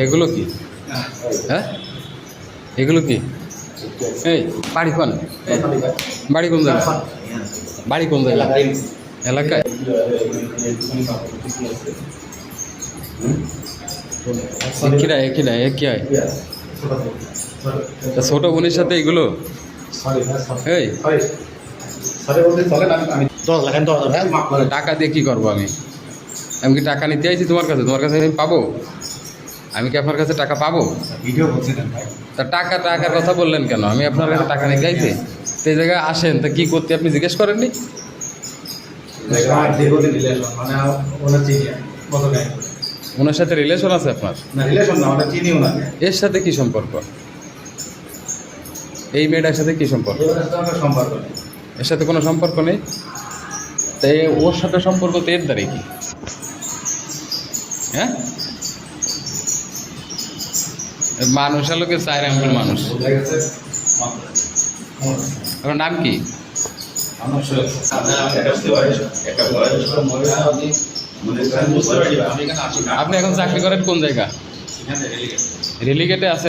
এগুলো কি? হ্যাঁ, এগুলো কি? এই বাড়ি কোন? বাড়ি কোন জায়গা? বাড়ি কোন জায়গা? এলাকায়? ছোট বোনের সাথে এগুলো? এই টাকা দিয়ে কি করবো আমি? আমি কি টাকা নিতে আইছি তোমার কাছে? তোমার কাছে আমি পাবো? আমি কি আপনার কাছে টাকা পাবো? তা টাকার কথা বললেন কেন? আমি আপনার কাছে টাকা নিতে আইছি? সেই জায়গায় আসেন, তা কি করতে আপনি জিজ্ঞেস করেননি? ওনার সাথে রিলেশন আছে আপনার? এর সাথে কি সম্পর্ক? এই মেয়েটার সাথে কি সম্পর্ক? এর সাথে কোনো সম্পর্ক নেই। তাই ওর সাথে সম্পর্ক তো এর দ্বারে কি? হ্যাঁ, মানুষ আলোকে চার আঙ্গুল মানুষ। আপনার নাম কি? আপনি এখন চাকরি করেন কোন জায়গা? রেলিগেটে আছে।